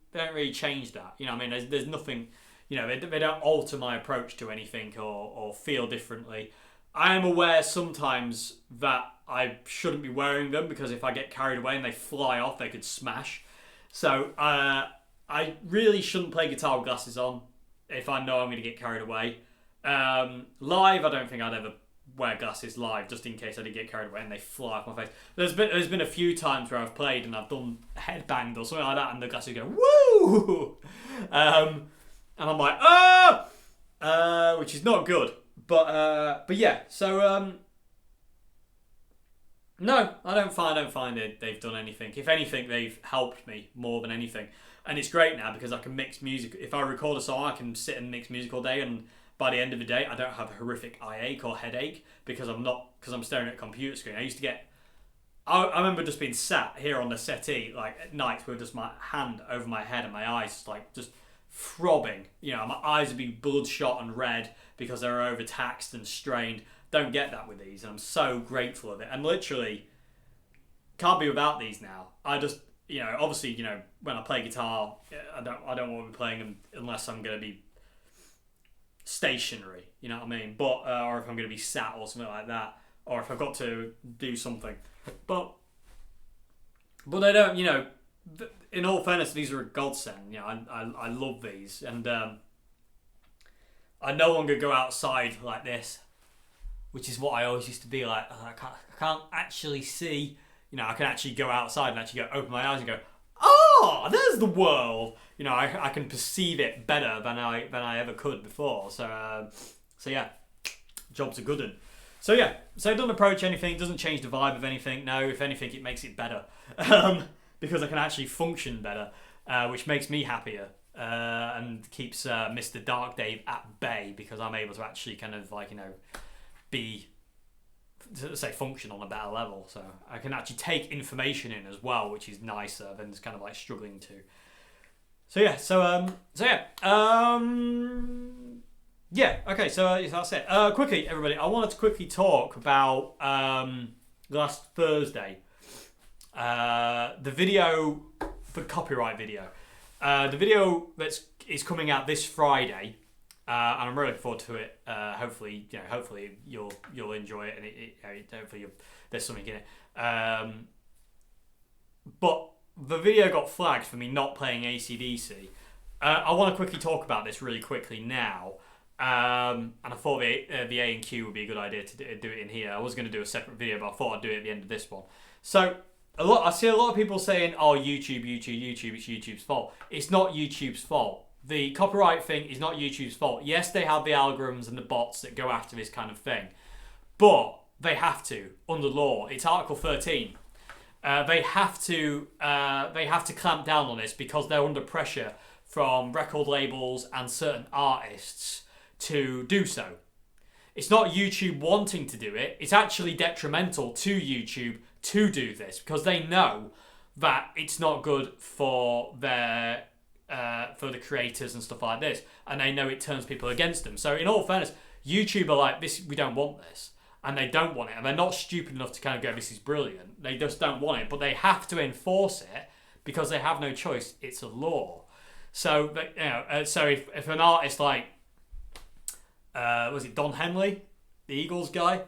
change that. You know what I mean? There's nothing, they don't alter my approach to anything or feel differently. I am aware sometimes that I shouldn't be wearing them because if I get carried away and they fly off, they could smash. So I really shouldn't play guitar with glasses on if I know I'm going to get carried away. Live, I don't think I'd ever wear glasses live just in case I did get carried away and they fly off my face. There's been a few times where I've played and I've done headbanged or something like that and the glasses go woo, and I'm like which is not good. But yeah. So no, I don't find they've done anything. If anything, they've helped me more than anything. And it's great now because I can mix music. If I record a song, I can sit and mix music all day, and by the end of the day, I don't have a horrific eye ache or headache because I'm staring at a computer screen. I remember just being sat here on the settee like at night with just my hand over my head and my eyes just throbbing. My eyes would be bloodshot and red because they're overtaxed and strained. Don't get that with these, and I'm so grateful of it. And literally, can't be without these now. I just, obviously, when I play guitar, I don't want to be playing them unless I'm going to be stationary, you know what I mean? But or if I'm going to be sat or something like that, or if I've got to do something. But they don't, in all fairness, these are a godsend. I love these, and I no longer go outside like this, which is what I always used to be like. I can't actually see. I can actually go outside and actually open my eyes and go, oh, there's the world. I can perceive it better than I ever could before. So yeah, job's a good one. So yeah, so it doesn't approach anything, doesn't change the vibe of anything. No, if anything, it makes it better because I can actually function better, which makes me happier and keeps Mr. Dark Dave at bay because I'm able to actually kind of be, say, function on a better level. So I can actually take information in as well, which is nicer than just kind of like struggling to. So yeah, yeah, okay, so that's it. Quickly, everybody, I wanted to quickly talk about last Thursday. The video, the copyright video. The video is coming out this Friday. And I'm really looking forward to it. Hopefully you'll enjoy it, and hopefully there's something in it. But the video got flagged for me not playing AC/DC. I want to quickly talk about this really quickly now. And I thought the A and Q would be a good idea to do it in here. I was going to do a separate video, but I thought I'd do it at the end of this one. So I see a lot of people saying, "Oh, YouTube, it's YouTube's fault." It's not YouTube's fault. The copyright thing is not YouTube's fault. Yes, they have the algorithms and the bots that go after this kind of thing, but they have to under law. It's Article 13. They have to clamp down on this because they're under pressure from record labels and certain artists to do so. It's not YouTube wanting to do it. It's actually detrimental to YouTube to do this because they know that it's not good for their for the creators and stuff like this, and they know it turns people against them. So in all fairness, YouTube are like, this, we don't want this, and they don't want it, and they're not stupid enough to kind of go, this is brilliant. They just don't want it, but they have to enforce it because they have no choice. It's a law. So so if an artist like was it Don Henley, the Eagles guy,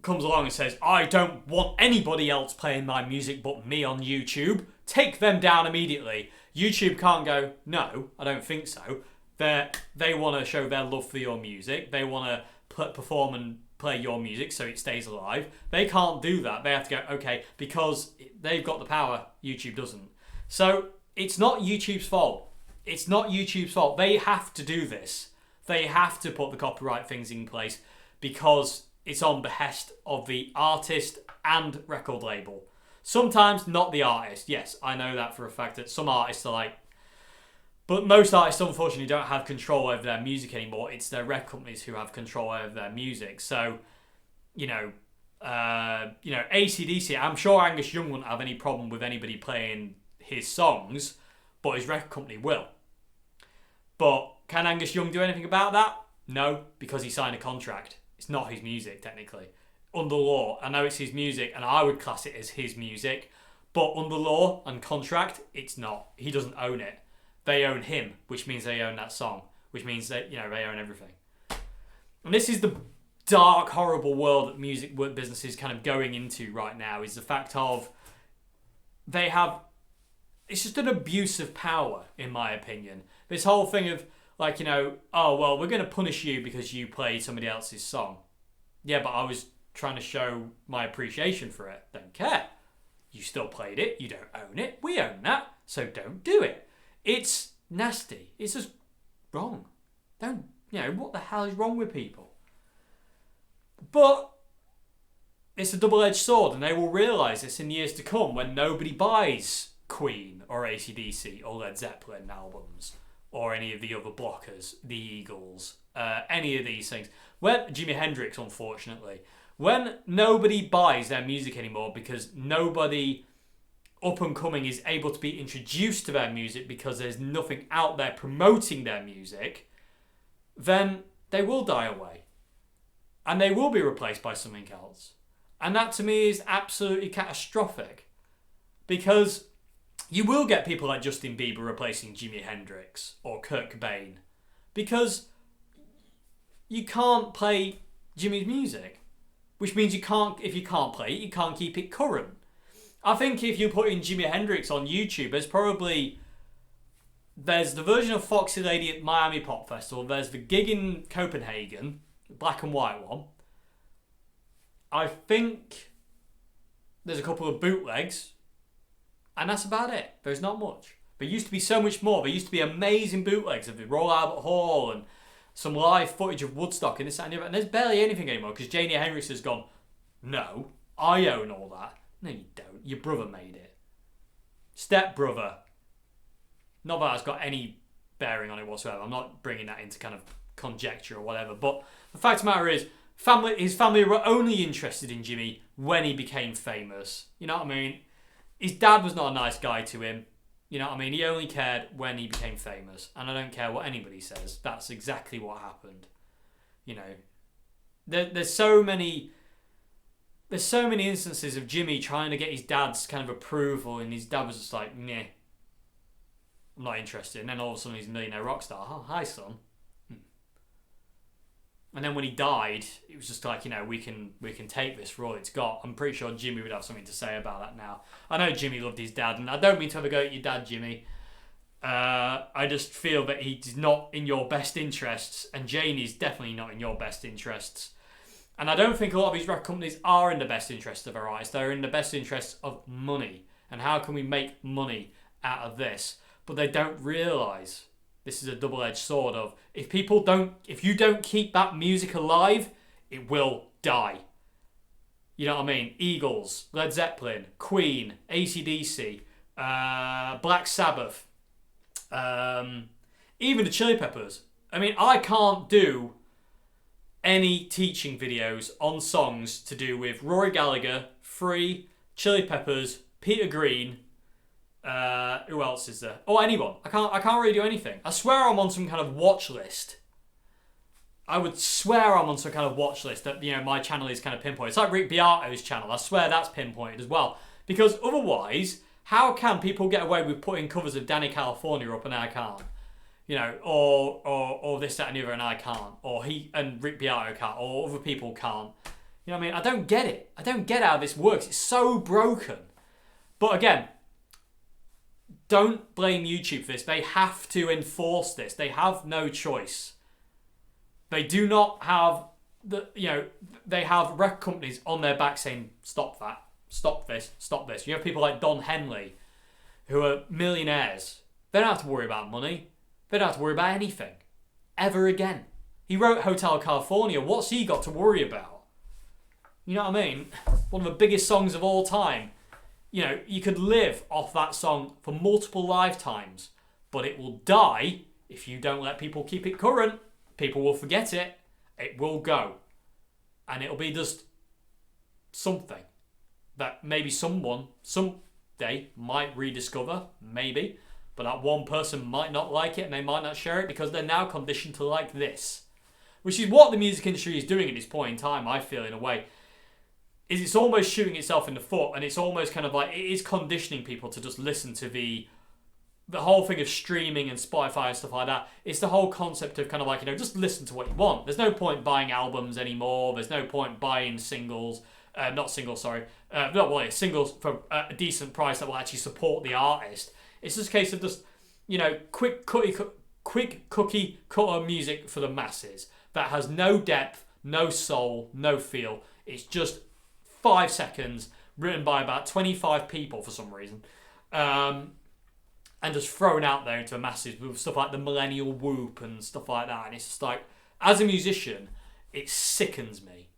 comes along and says, I don't want anybody else playing my music but me on YouTube, take them down immediately. YouTube can't go, no, I don't think so. They want to show their love for your music. They want to perform and play your music so it stays alive. They can't do that. They have to go, okay, because they've got the power, YouTube doesn't. So it's not YouTube's fault. It's not YouTube's fault. They have to do this. They have to put the copyright things in place because it's on behest of the artist and record label. Sometimes not the artist. Yes, I know that for a fact that some artists are like... But most artists, unfortunately, don't have control over their music anymore. It's their record companies who have control over their music. So, AC/DC, I'm sure Angus Young wouldn't have any problem with anybody playing his songs, but his record company will. But can Angus Young do anything about that? No, because he signed a contract. It's not his music, technically. Under law, I know it's his music, and I would class it as his music, but under law and contract, it's not. He doesn't own it. They own him, which means they own that song, which means that, they own everything. And this is the dark, horrible world that music business is kind of going into right now, is the fact of it's just an abuse of power, in my opinion. This whole thing of, oh, well, we're going to punish you because you played somebody else's song. Yeah, but I was trying to show my appreciation for it. Don't care. You still played it. You don't own it. We own that. So don't do it. It's nasty. It's just wrong. What the hell is wrong with people? But it's a double-edged sword, and they will realise this in years to come when nobody buys Queen or AC/DC or Led Zeppelin albums or any of the other blockers, the Eagles, any of these things. When Jimi Hendrix, unfortunately, when nobody buys their music anymore because nobody up and coming is able to be introduced to their music because there's nothing out there promoting their music, then they will die away. And they will be replaced by something else. And that to me is absolutely catastrophic. Because you will get people like Justin Bieber replacing Jimi Hendrix or Kurt Cobain. Because you can't play Jimmy's music. Which means if you can't play it, you can't keep it current. I think if you put in Jimi Hendrix on YouTube, there's the version of Foxy Lady at Miami Pop Festival, there's the gig in Copenhagen, the black and white one. I think there's a couple of bootlegs, and that's about it. There's not much. There used to be so much more. There used to be amazing bootlegs of the Royal Albert Hall and some live footage of Woodstock and this and that, and there's barely anything anymore because Jimi Hendrix has gone, no, I own all that. No, you don't. Your brother made it. Step brother. Not that it's got any bearing on it whatsoever. I'm not bringing that into kind of conjecture or whatever. But the fact of the matter is, his family were only interested in Jimmy when he became famous. You know what I mean? His dad was not a nice guy to him. You know what I mean? He only cared when he became famous. And I don't care what anybody says. That's exactly what happened. There's so many instances of Jimmy trying to get his dad's kind of approval, and his dad was just like, nah, I'm not interested. And then all of a sudden he's a millionaire rock star. Oh, hi, son. And then when he died, it was just like, we can take this for all it's got. I'm pretty sure Jimmy would have something to say about that now. I know Jimmy loved his dad, and I don't mean to have a go at your dad, Jimmy. I just feel that he's not in your best interests, and Janie's definitely not in your best interests. And I don't think a lot of these record companies are in the best interests of our artists. They're in the best interests of money. And how can we make money out of this? But they don't realise this is a double-edged sword of if you don't keep that music alive, it will die. You know what I mean? Eagles, Led Zeppelin, Queen, AC/DC, Black Sabbath, even the Chili Peppers. I mean, I can't do any teaching videos on songs to do with Rory Gallagher, Free, Chili Peppers, Peter Green. Who else is there? Oh, anyone. I can't really do anything. I swear I'm on some kind of watch list. I would swear I'm on some kind of watch list that, you know, my channel is kind of pinpointed. It's like Rick Beato's channel. I swear that's pinpointed as well. Because otherwise, how can people get away with putting covers of Danny California up and I can't? You know, or this, that, and the other, and I can't. Or he and Rick Beato can't. Or other people can't. You know what I mean? I don't get it. I don't get how this works. It's so broken. But again, don't blame YouTube for this. They have to enforce this. They have no choice. They do not have they have record companies on their back saying, stop that, stop this, stop this. You have people like Don Henley, who are millionaires. They don't have to worry about money. They don't have to worry about anything. Ever again. He wrote Hotel California. What's he got to worry about? You know what I mean? One of the biggest songs of all time. You know, you could live off that song for multiple lifetimes, but it will die if you don't let people keep it current. People will forget it. It will go. And it'll be just something that maybe someone, someday, might rediscover. Maybe. But that one person might not like it and they might not share it because they're now conditioned to like this. Which is what the music industry is doing at this point in time, I feel, in a way. Is it's almost shooting itself in the foot, and it's almost kind of like, it is conditioning people to just listen to the whole thing of streaming and Spotify and stuff like that. It's the whole concept of kind of like, you know, just listen to what you want. There's no point buying albums anymore. There's no point buying singles. Singles for a decent price that will actually support the artist. It's just a case of just, you know, quick cookie cutter music for the masses that has no depth, no soul, no feel. It's just 5 seconds written by about 25 people for some reason. And just thrown out there into the masses with stuff like the millennial whoop and stuff like that. And it's just like, as a musician, it sickens me.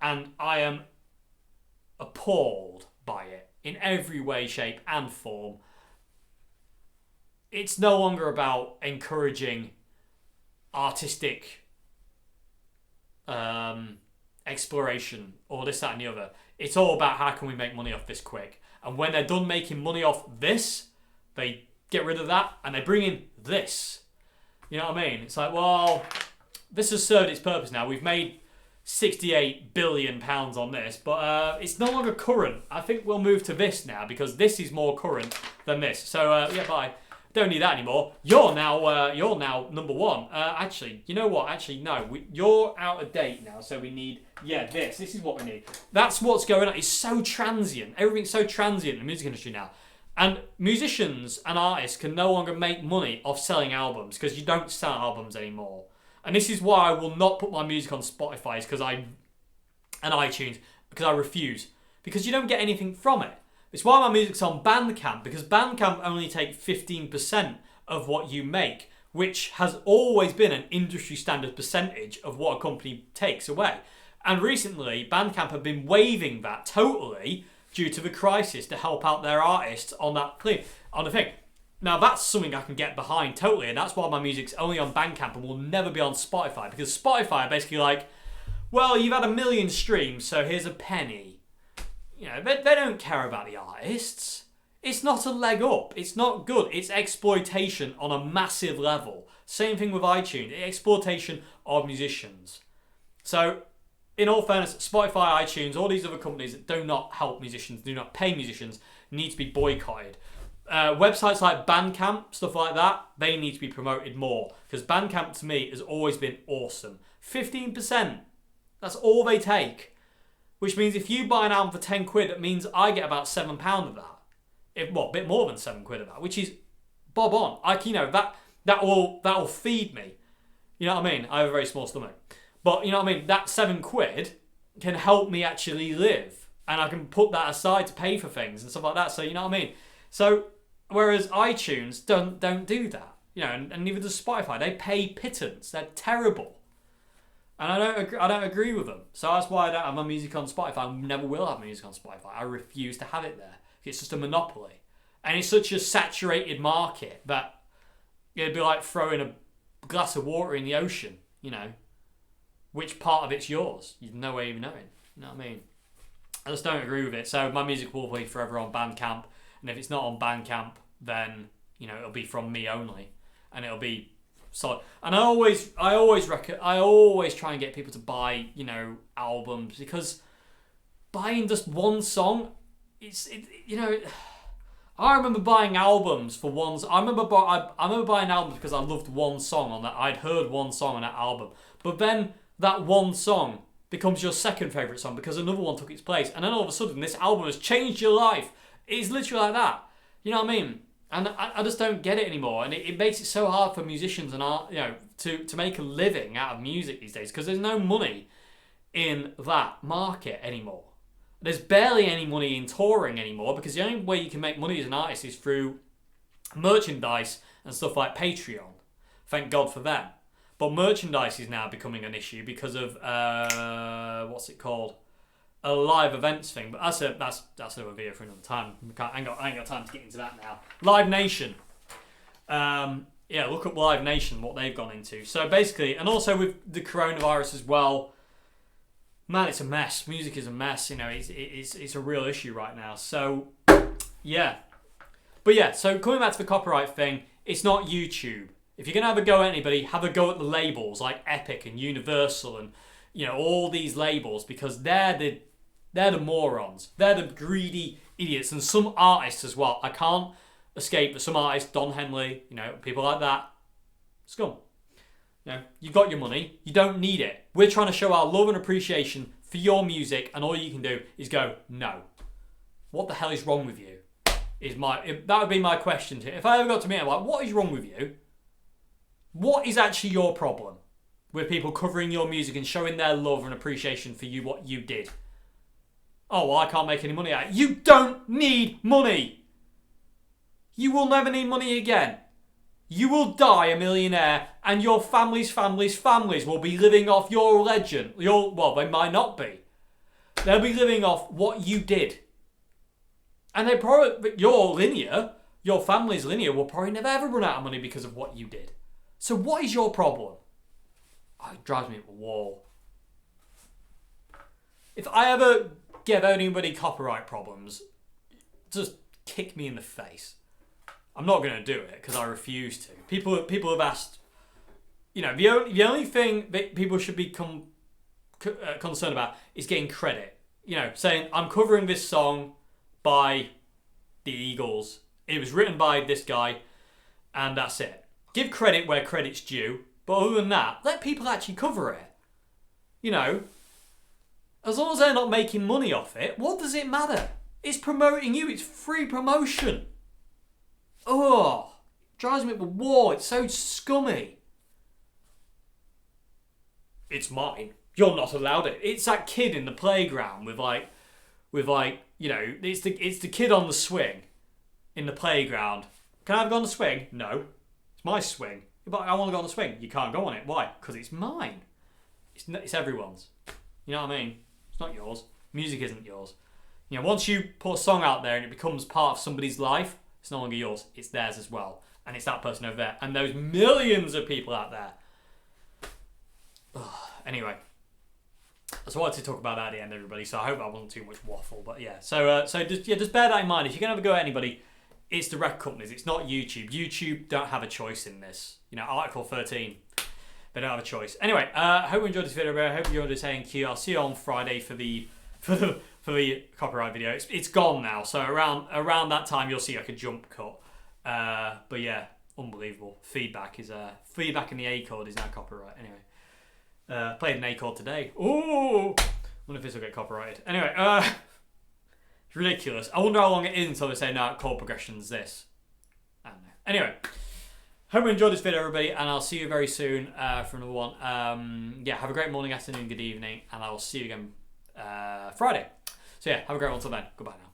And I am appalled by it in every way, shape and form. It's no longer about encouraging artistic exploration or this, that and the other. It's all about how can we make money off this quick. And when they're done making money off this, they get rid of that and they bring in this. You know what I mean? It's like, well, this has served its purpose now. We've made £68 billion on this, but it's no longer current. I think we'll move to this now because this is more current than this. So yeah, bye. Don't need that anymore. You're now number one. Actually, you know what? Actually, no. You're out of date now, so we need, this. This is what we need. That's what's going on. It's so transient. Everything's so transient in the music industry now. And musicians and artists can no longer make money off selling albums because you don't sell albums anymore. And this is why I will not put my music on Spotify and iTunes because I refuse. Because you don't get anything from it. It's why my music's on Bandcamp, because Bandcamp only take 15% of what you make, which has always been an industry standard percentage of what a company takes away. And recently, Bandcamp have been waiving that totally due to the crisis to help out their artists on the thing. Now that's something I can get behind totally, and that's why my music's only on Bandcamp and will never be on Spotify, because Spotify are basically like, well, you've had 1 million streams, so here's a penny. You know, they don't care about the artists. It's not a leg up. It's not good. It's exploitation on a massive level. Same thing with iTunes. Exploitation of musicians. So, in all fairness, Spotify, iTunes, all these other companies that do not help musicians, do not pay musicians, need to be boycotted. Websites like Bandcamp, stuff like that, they need to be promoted more. Because Bandcamp, to me, has always been awesome. 15%. That's all they take. Which means if you buy an album for 10 quid, that means I get about £7 of that. A bit more than 7 quid of that, which is bob on. That will feed me. You know what I mean? I have a very small stomach. But you know what I mean? That 7 quid can help me actually live. And I can put that aside to pay for things and stuff like that. So you know what I mean? So whereas iTunes don't do that. You know, and neither does Spotify. They pay pittance. They're terrible. And I don't agree with them. So that's why I don't have my music on Spotify. I never will have my music on Spotify. I refuse to have it there. It's just a monopoly. And it's such a saturated market that it'd be like throwing a glass of water in the ocean, you know. Which part of it's yours? You've no way of knowing. You know what I mean? I just don't agree with it. So my music will be forever on Bandcamp. And if it's not on Bandcamp, then, you know, it'll be from me only. And it'll be solid. And I always try and get people to buy, you know, albums, because buying just one song, you know, I remember buying albums for one. I remember buying albums because I loved one song on that. I'd heard one song on that album, but then that one song becomes your second favourite song because another one took its place, and then all of a sudden this album has changed your life. It's literally like that. You know what I mean? And I just don't get it anymore, and it makes it so hard for musicians and art, you know, to make a living out of music these days, because there's no money in that market anymore. There's barely any money in touring anymore, because the only way you can make money as an artist is through merchandise and stuff like Patreon. Thank God for them. But merchandise is now becoming an issue because of what's it called? A live events thing. But that's another video for another time. I ain't got time to get into that now. Live Nation. Yeah, look up Live Nation, what they've gone into. So basically, and also with the coronavirus as well, man, it's a mess. Music is a mess. You know, it's a real issue right now. So yeah, but yeah. So coming back to the copyright thing, it's not YouTube. If you're gonna have a go at anybody, have a go at the labels like Epic and Universal and, you know, all these labels, because they're the morons. They're the greedy idiots, and some artists as well. I can't escape that some artists, Don Henley, you know, people like that, scum. You know, you've got your money, you don't need it. We're trying to show our love and appreciation for your music, and all you can do is go, no. What the hell is wrong with you? That would be my question to you. If I ever got to me, I'm like, what is wrong with you? What is actually your problem with people covering your music and showing their love and appreciation for you, what you did? Oh, well, I can't make any money out of it. You don't need money. You will never need money again. You will die a millionaire, and your families will be living off your legend. Well, they might not be. They'll be living off what you did. And they probably, your family's linear will probably never ever run out of money because of what you did. So what is your problem? Oh, it drives me up a wall. If I ever give anybody copyright problems, just kick me in the face. I'm not going to do it because I refuse to. People have asked, you know, the only thing that people should be concerned about is getting credit. You know, saying, I'm covering this song by the Eagles. It was written by this guy, and that's it. Give credit where credit's due, but other than that, let people actually cover it. You know, as long as they're not making money off it, what does it matter? It's promoting you. It's free promotion. Oh, it drives me up the wall. It's so scummy. It's mine. You're not allowed it. It's that kid in the playground with like, you know, it's the kid on the swing in the playground. Can I go on the swing? No. It's my swing. But I want to go on the swing. You can't go on it. Why? Because it's mine. It's everyone's. You know what I mean? It's not yours. Music isn't yours. You know, once you put a song out there and it becomes part of somebody's life, it's no longer yours. It's theirs as well. And it's that person over there. And those millions of people out there. Ugh. Anyway. I just wanted to talk about that at the end, everybody. So I hope that wasn't too much waffle. But yeah. So just bear that in mind. If you're going to have a go at anybody, it's the record companies. It's not YouTube. YouTube don't have a choice in this. You know, Article 13. They don't have a choice. Anyway, I hope you enjoyed this video. I hope you enjoyed this ANQ. I'll see you on Friday for the copyright video. It's gone now, so around that time you'll see like a jump cut. But yeah, unbelievable. Feedback in the A chord is now copyright. Anyway, played an A chord today. Ooh, wonder if this will get copyrighted. Anyway, it's ridiculous. I wonder how long it is until they say no, chord progression's this. I don't know. Anyway. Hope you enjoyed this video, everybody, and I'll see you very soon for another one. Yeah, have a great morning, afternoon, good evening, and I will see you again Friday. So yeah, have a great one till then. Goodbye now.